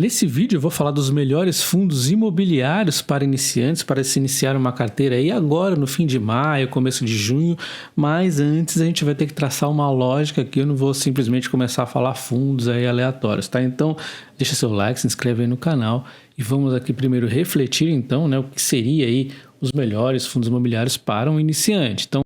Nesse vídeo eu vou falar dos melhores fundos imobiliários para iniciantes, para se iniciar uma carteira aí agora no fim de maio, começo de junho, mas antes a gente vai ter que traçar uma lógica aqui, eu não vou simplesmente começar a falar fundos aí aleatórios, tá? Então deixa seu like, se inscreve aí no canal e vamos aqui primeiro refletir então, né, o que seria aí os melhores fundos imobiliários para um iniciante. Então,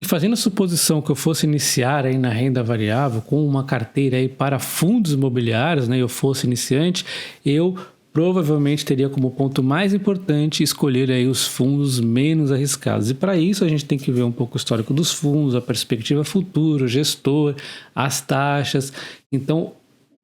fazendo a suposição que eu fosse iniciar aí na renda variável com uma carteira aí para fundos imobiliários, né, eu fosse iniciante, eu provavelmente teria como ponto mais importante escolher aí os fundos menos arriscados. E para isso a gente tem que ver um pouco o histórico dos fundos, a perspectiva futura, o gestor, as taxas. Então,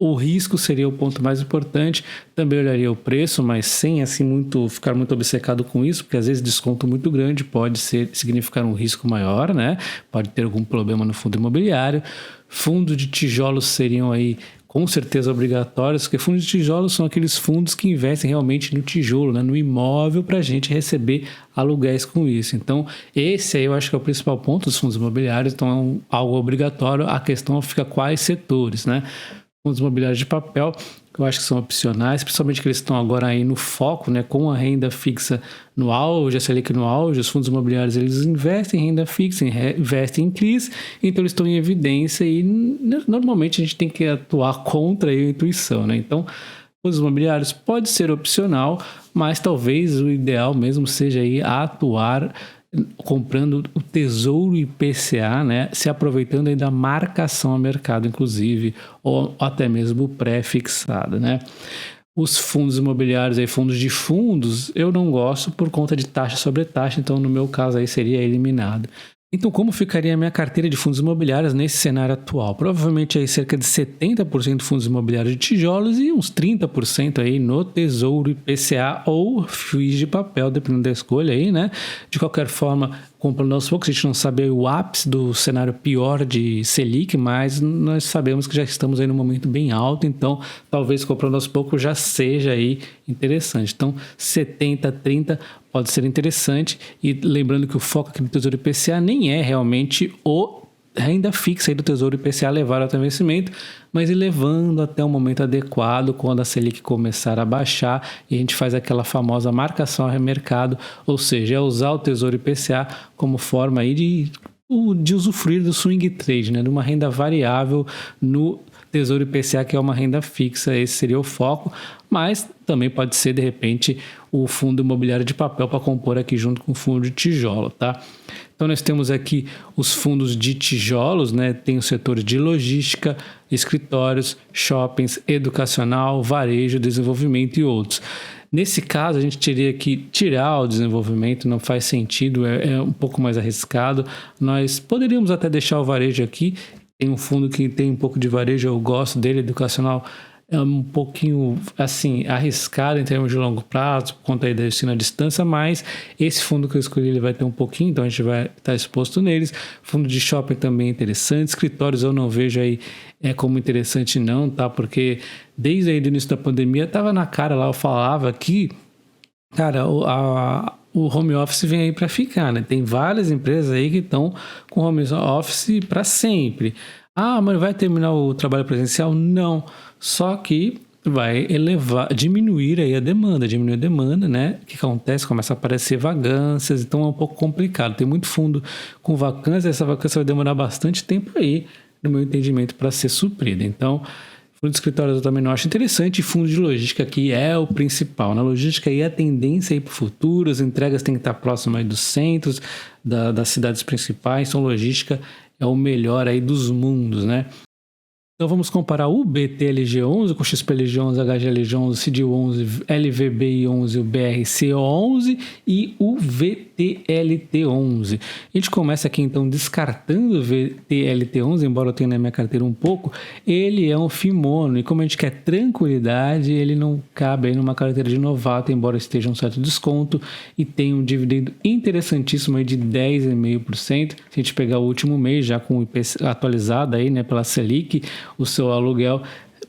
o risco seria o ponto mais importante. Também olharia o preço, mas sem assim ficar muito obcecado com isso, porque às vezes desconto muito grande pode significar um risco maior, né? Pode ter algum problema no fundo imobiliário. Fundos de tijolos seriam aí com certeza obrigatórios, porque fundos de tijolos são aqueles fundos que investem realmente no tijolo, né? No imóvel, para a gente receber aluguéis com isso. Então, esse aí eu acho que é o principal ponto dos fundos imobiliários, então é algo obrigatório. A questão fica quais setores, né? Fundos imobiliários de papel, que eu acho que são opcionais, principalmente que eles estão agora aí no foco, né, com a renda fixa no auge, a Selic no auge. Os fundos imobiliários eles investem em renda fixa, investem em CRIs, então eles estão em evidência e normalmente a gente tem que atuar contra a intuição, né? Então, fundos imobiliários pode ser opcional, mas talvez o ideal mesmo seja aí atuar comprando o Tesouro IPCA, né, se aproveitando aí da marcação a mercado, inclusive, ou até mesmo pré-fixada, né. Os fundos imobiliários, aí, fundos de fundos, eu não gosto por conta de taxa sobre taxa, então no meu caso aí seria eliminado. Então, como ficaria a minha carteira de fundos imobiliários nesse cenário atual? Provavelmente aí cerca de 70% de fundos imobiliários de tijolos e uns 30% aí no Tesouro IPCA ou FIIs de papel, dependendo da escolha aí, né? De qualquer forma, comprando aos poucos, a gente não sabe o ápice do cenário pior de Selic, mas nós sabemos que já estamos aí num momento bem alto, então talvez comprando aos poucos já seja aí interessante. Então, 70-30 pode ser interessante, e lembrando que o foco aqui do Tesouro IPCA nem é realmente o renda fixa aí do Tesouro IPCA levar até o vencimento, mas ir levando até o momento adequado, quando a Selic começar a baixar, e a gente faz aquela famosa marcação a mercado, ou seja, é usar o Tesouro IPCA como forma aí de usufruir do swing trade, né, de uma renda variável no Tesouro IPCA, que é uma renda fixa. Esse seria o foco, mas também pode ser, de repente, o fundo imobiliário de papel para compor aqui junto com o fundo de tijolo, tá? Então, nós temos aqui os fundos de tijolos, né? Tem os setores de logística, escritórios, shoppings, educacional, varejo, desenvolvimento e outros. Nesse caso, a gente teria que tirar o desenvolvimento, não faz sentido, é um pouco mais arriscado. Nós poderíamos até deixar o varejo aqui. Tem um fundo que tem um pouco de varejo, eu gosto dele, educacional, é um pouquinho, assim, arriscado em termos de longo prazo, por conta aí da destino à distância, mas esse fundo que eu escolhi, ele vai ter um pouquinho, então a gente vai estar exposto neles. Fundo de shopping também é interessante, escritórios eu não vejo aí como interessante não, tá? Porque desde aí do início da pandemia, estava na cara lá, eu falava que, cara, o home office vem aí para ficar, né? Tem várias empresas aí que estão com home office para sempre. Ah, mas vai terminar o trabalho presencial? Não. Só que vai diminuir aí a demanda, né? O que acontece? Começa a aparecer vacâncias, então é um pouco complicado. Tem muito fundo com vacância, essa vacância vai demorar bastante tempo aí, no meu entendimento, para ser suprida. Então, fundo de escritórios eu também não acho interessante, e fundo de logística aqui é o principal. Na logística aí a tendência aí para o futuro, as entregas têm que estar próximas aí dos centros, das cidades principais, então logística é o melhor aí dos mundos, né? Então vamos comparar o BTLG11 com o XPLG11, HGLG11, CDI11, LVBI11, o BRCO11 e o VTLT11. A gente começa aqui então descartando o VTLT11, embora eu tenha na minha carteira um pouco, ele é um FIMONO e como a gente quer tranquilidade, ele não cabe aí numa carteira de novato, embora esteja um certo desconto e tenha um dividendo interessantíssimo aí de 10,5%. Se a gente pegar o último mês já com o IPCA atualizado aí, né, pela Selic, o seu aluguel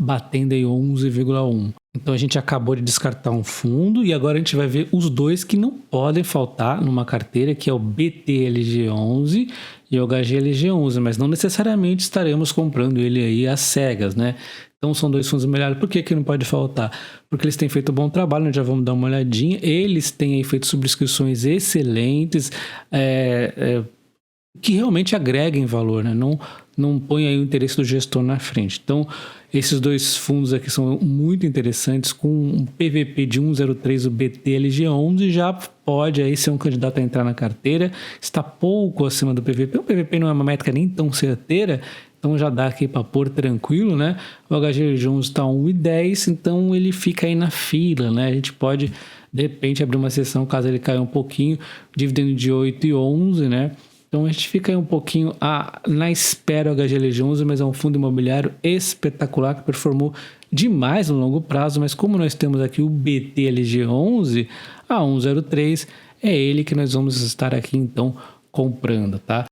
batendo aí 11,1. Então a gente acabou de descartar um fundo e agora a gente vai ver os dois que não podem faltar numa carteira, que é o BTLG11 e o HGLG11, mas não necessariamente estaremos comprando ele aí às cegas, né? Então são dois fundos melhores. Por que não pode faltar? Porque eles têm feito um bom trabalho, nós já vamos dar uma olhadinha. Eles têm aí feito subscrições excelentes, que realmente agreguem valor, né? Não põe aí o interesse do gestor na frente. Então, esses dois fundos aqui são muito interessantes, com um PVP de 1,03, o BTLG11 já pode aí ser um candidato a entrar na carteira, está pouco acima do PVP. O PVP não é uma métrica nem tão certeira, então já dá aqui para pôr tranquilo, né? O HGLG11 está 1,10, então ele fica aí na fila, né? A gente pode, de repente, abrir uma sessão caso ele caia um pouquinho, dividendo de 8,11, né? Então a gente fica aí um pouquinho na espera do HGLG11, mas é um fundo imobiliário espetacular que performou demais no longo prazo, mas como nós temos aqui o BTLG11 a 1,03, é ele que nós vamos estar aqui então comprando, tá?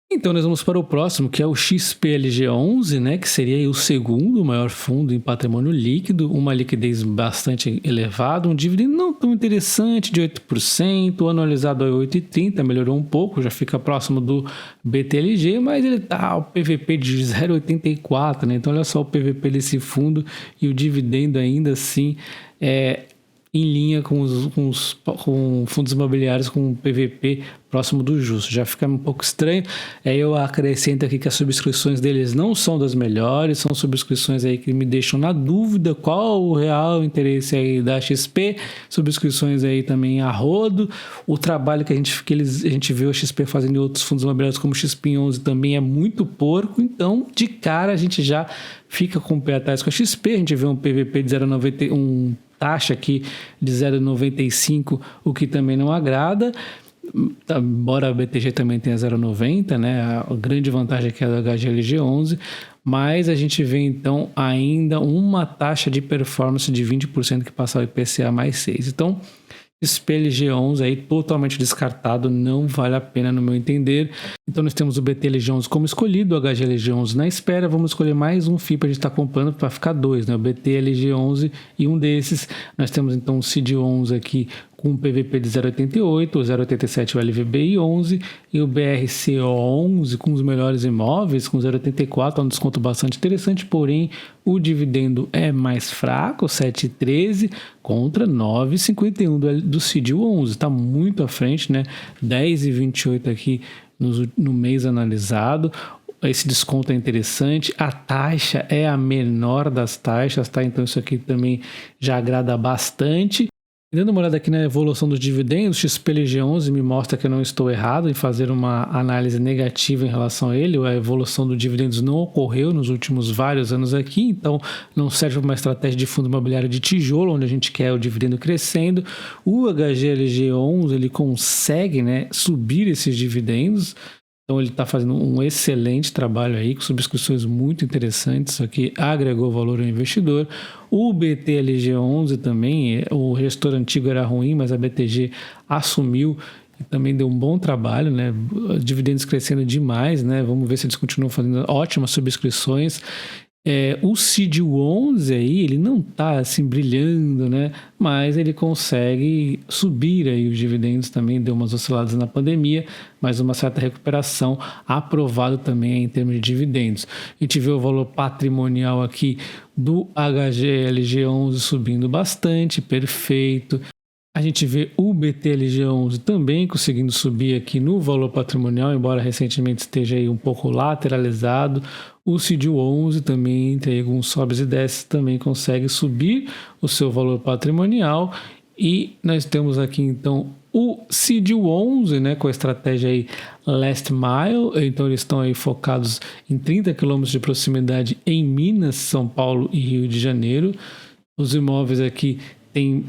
Então nós vamos para o próximo, que é o XPLG11, né, que seria o segundo maior fundo em patrimônio líquido, uma liquidez bastante elevada, um dividendo não tão interessante de 8%, anualizado a 8,30, melhorou um pouco, já fica próximo do BTLG, mas ele tá o PVP de 0,84, né? Então olha só o PVP desse fundo e o dividendo ainda assim em linha com fundos imobiliários com PVP próximo do justo. Já fica um pouco estranho. Eu acrescento aqui que as subscrições deles não são das melhores, são subscrições aí que me deixam na dúvida qual o real interesse aí da XP, subscrições aí também a rodo. O trabalho que a gente vê o XP fazendo em outros fundos imobiliários como o XP11 também é muito porco, então de cara a gente já fica com o pé atrás com a XP. A gente vê um PVP de 0,91, taxa aqui de 0,95, o que também não agrada, embora a BTG também tenha 0,90, né? A grande vantagem aqui é a HGLG11, mas a gente vê então ainda uma taxa de performance de 20% que passa o IPCA mais 6. Então, XPLG11 aí totalmente descartado, não vale a pena no meu entender. Então nós temos o BTLG11 como escolhido, o HGLG11 na espera, vamos escolher mais um FII para a gente estar comprando para ficar dois, né? O BTLG11 e um desses. Nós temos então o CID11 aqui com um PVP de 0,88, o 0,87 o LVBI11 e o BRCO11 com os melhores imóveis, com 0,84, um desconto bastante interessante, porém o dividendo é mais fraco, 7,13 contra 9,51 do CID11, está muito à frente, né? 10,28 aqui no mês analisado. Esse desconto é interessante, a taxa é a menor das taxas, tá? Então isso aqui também já agrada bastante. Dando uma olhada aqui na evolução dos dividendos, o XPLG11 me mostra que eu não estou errado em fazer uma análise negativa em relação a ele. A evolução dos dividendos não ocorreu nos últimos vários anos aqui, então não serve para uma estratégia de fundo imobiliário de tijolo, onde a gente quer o dividendo crescendo. O HGLG11 ele consegue, né, subir esses dividendos. Então ele está fazendo um excelente trabalho aí, com subscrições muito interessantes, isso aqui agregou valor ao investidor. O BTLG11 também, o gestor antigo era ruim, mas a BTG assumiu e também deu um bom trabalho, né? Dividendos crescendo demais, né? Vamos ver se eles continuam fazendo ótimas subscrições. O CID11 aí, ele não está assim brilhando, né? Mas ele consegue subir aí os dividendos também, deu umas osciladas na pandemia, mas uma certa recuperação, aprovado também em termos de dividendos. A gente vê o valor patrimonial aqui do HGLG11 subindo bastante, perfeito. A gente vê o BTLG11 também conseguindo subir aqui no valor patrimonial, embora recentemente esteja aí um pouco lateralizado. O CID11 também, entre alguns sobes e desces, também consegue subir o seu valor patrimonial. E nós temos aqui então o CID11, né, com a estratégia aí Last Mile. Então eles estão aí focados em 30 km de proximidade em Minas, São Paulo e Rio de Janeiro. Os imóveis aqui tem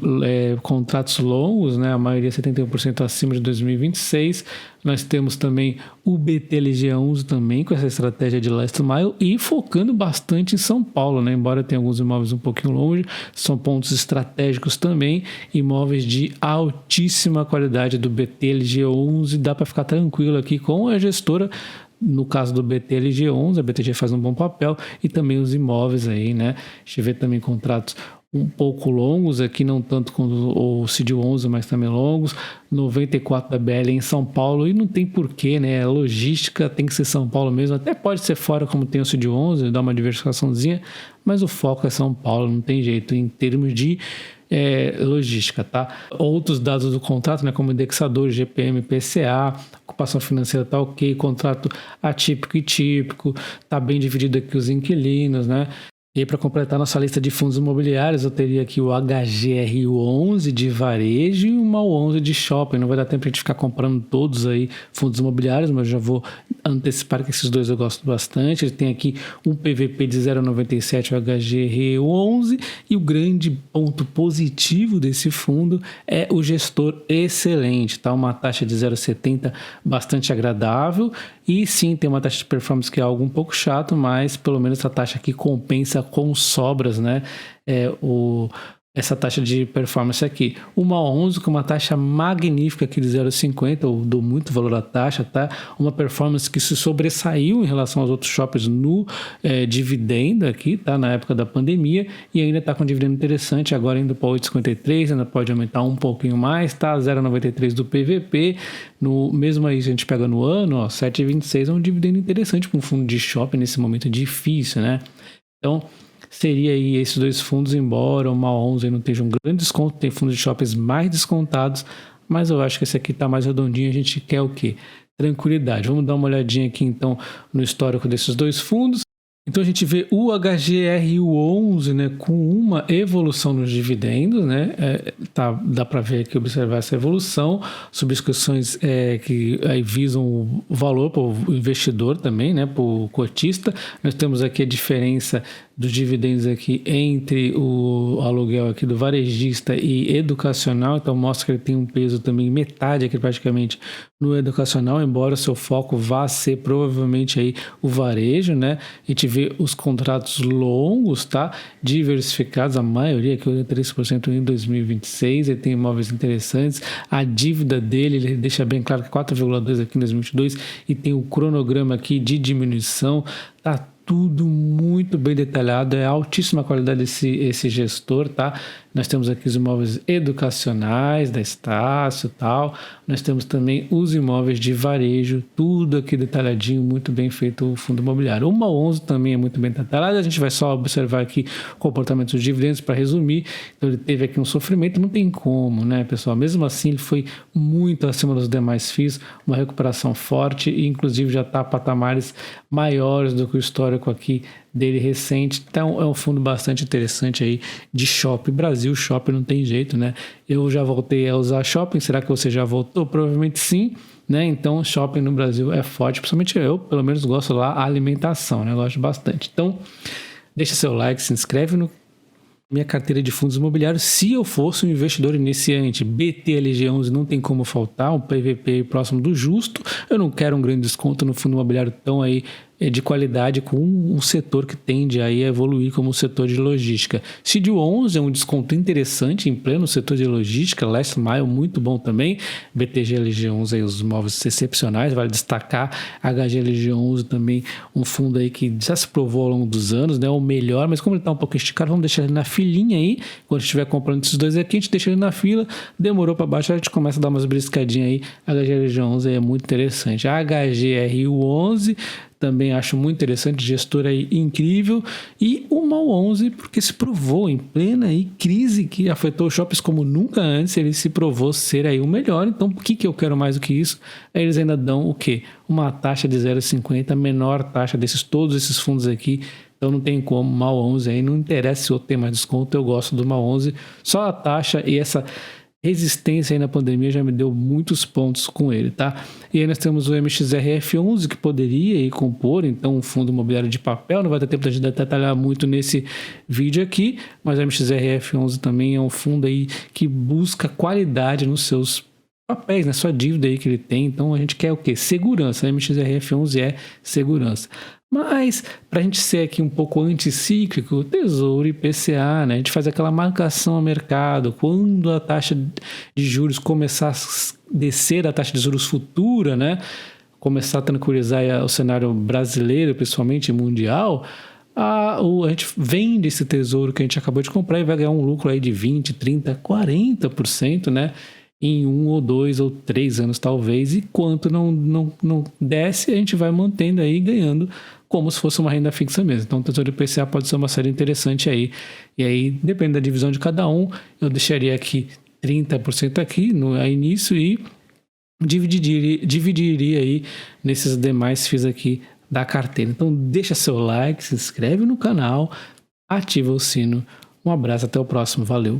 contratos longos, né? A maioria 71% acima de 2026. Nós temos também o BTLG11 também com essa estratégia de last mile e focando bastante em São Paulo, né? Embora tenha alguns imóveis um pouquinho longe, são pontos estratégicos também, imóveis de altíssima qualidade do BTLG11. Dá para ficar tranquilo aqui com a gestora, no caso do BTLG11, a BTG faz um bom papel, e também os imóveis aí, né? A gente vê também contratos um pouco longos aqui, não tanto como o CID11, mas também longos. 94 da BL em São Paulo, e não tem porquê, né? A logística tem que ser São Paulo mesmo, até pode ser fora como tem o CID11, dá uma diversificaçãozinha, mas o foco é São Paulo, não tem jeito em termos de logística, tá? Outros dados do contrato, né, como indexador, GPM, PCA, ocupação financeira tá ok, contrato atípico e típico, tá bem dividido aqui os inquilinos, né? E para completar nossa lista de fundos imobiliários, eu teria aqui o HGRU11 de varejo e o MAU11 de shopping. Não vai dar tempo para a gente ficar comprando todos aí fundos imobiliários, mas já vou antecipar que esses dois eu gosto bastante. Ele tem aqui um PVP de 0,97, o HGRU11, e o grande ponto positivo desse fundo é o gestor excelente, tá? Uma taxa de 0,70 bastante agradável, e sim, tem uma taxa de performance que é algo um pouco chato, mas pelo menos essa taxa aqui compensa com sobras, né? Essa taxa de performance aqui. Uma 11 com uma taxa magnífica aqui de 0,50, eu dou muito valor à taxa, tá? Uma performance que se sobressaiu em relação aos outros shoppers no dividendo aqui, tá? Na época da pandemia, e ainda tá com dividendo interessante, agora indo para 8,53, ainda pode aumentar um pouquinho mais, tá? 0,93 do PVP, mesmo aí se a gente pega no ano, ó, 7,26 é um dividendo interessante para um fundo de shopping nesse momento difícil, né? Então, seria aí esses dois fundos, embora o MAU11 não esteja um grande desconto, tem fundos de shoppings mais descontados, mas eu acho que esse aqui está mais redondinho, a gente quer o quê? Tranquilidade. Vamos dar uma olhadinha aqui então no histórico desses dois fundos. Então a gente vê o HGRU11, né, com uma evolução nos dividendos, né, dá para ver aqui, observar essa evolução, subscrições que aí visam o valor para o investidor também, né, para o cotista. Nós temos aqui a diferença dos dividendos aqui entre o aluguel aqui do varejista e educacional, então mostra que ele tem um peso também, metade aqui praticamente no educacional, embora o seu foco vá ser provavelmente aí o varejo, né? A gente vê os contratos longos, tá? Diversificados, a maioria aqui 83% em 2026, ele tem imóveis interessantes, a dívida dele, ele deixa bem claro que 4,2 aqui em 2022, e tem o cronograma aqui de diminuição, tá tudo muito bem detalhado, é altíssima qualidade esse gestor, tá? Nós temos aqui os imóveis educacionais da Estácio e tal, nós temos também os imóveis de varejo, tudo aqui detalhadinho, muito bem feito o fundo imobiliário. O MAU11 também é muito bem detalhado, a gente vai só observar aqui o comportamento dos dividendos para resumir. Então ele teve aqui um sofrimento, não tem como, né, pessoal? Mesmo assim ele foi muito acima dos demais FIIs, uma recuperação forte e inclusive já está a patamares maiores do que o histórico aqui dele recente. Então é um fundo bastante interessante aí de shopping. Brasil, shopping não tem jeito, né? Eu já voltei a usar shopping, será que você já voltou? Provavelmente sim, né? Então shopping no Brasil é forte, principalmente eu, pelo menos gosto lá, a alimentação, né? Eu gosto bastante. Então deixa seu like, se inscreve no minha carteira de fundos imobiliários. Se eu fosse um investidor iniciante, BTLG11 não tem como faltar, um PVP próximo do justo. Eu não quero um grande desconto no fundo imobiliário tão aí de qualidade, com um setor que tende aí a evoluir como o setor de logística. CID11 é um desconto interessante em pleno setor de logística, Last Mile muito bom também, BTGLG11 aí, os imóveis excepcionais, vale destacar, HGLG11 também, um fundo aí que já se provou ao longo dos anos, né, o melhor, mas como ele está um pouco esticado, vamos deixar ele na filinha aí, quando estiver comprando esses dois aqui, a gente deixa ele na fila, demorou para baixo, a gente começa a dar umas briscadinhas aí, HGLG11 aí é muito interessante, HGRU11 também acho muito interessante, gestor aí incrível, e o MAU11 porque se provou em plena aí crise que afetou shoppings como nunca antes, ele se provou ser aí o melhor. Então o que eu quero mais do que isso? Eles ainda dão o quê? Uma taxa de 0,50, menor taxa todos esses fundos aqui. Então não tem como, MAU11 aí, não interessa se eu tenho mais desconto, eu gosto do MAU11, só a taxa e essa resistência aí na pandemia já me deu muitos pontos com ele, tá? E aí nós temos o MXRF11 que poderia aí compor, então um fundo imobiliário de papel, não vai ter tempo de detalhar muito nesse vídeo aqui, mas o MXRF11 também é um fundo aí que busca qualidade nos seus papéis, na sua dívida aí que ele tem, então a gente quer o quê? Segurança, a MXRF11 é segurança. Mas, para a gente ser aqui um pouco anticíclico, Tesouro e IPCA, né? A gente faz aquela marcação ao mercado, quando a taxa de juros começar a descer, a taxa de juros futura, né? começar a tranquilizar aí o cenário brasileiro, principalmente mundial, a gente vende esse tesouro que a gente acabou de comprar e vai ganhar um lucro aí de 20, 30, 40%, né? Em 1 ou 2 ou 3 anos talvez, e quanto não desce, a gente vai mantendo aí, ganhando como se fosse uma renda fixa mesmo. Então o Tesouro IPCA pode ser uma série interessante aí, e aí depende da divisão de cada um, eu deixaria aqui 30% aqui no início e dividiria aí nesses demais FIIs aqui da carteira. Então deixa seu like, se inscreve no canal, ativa o sino. Um abraço, até o próximo, valeu!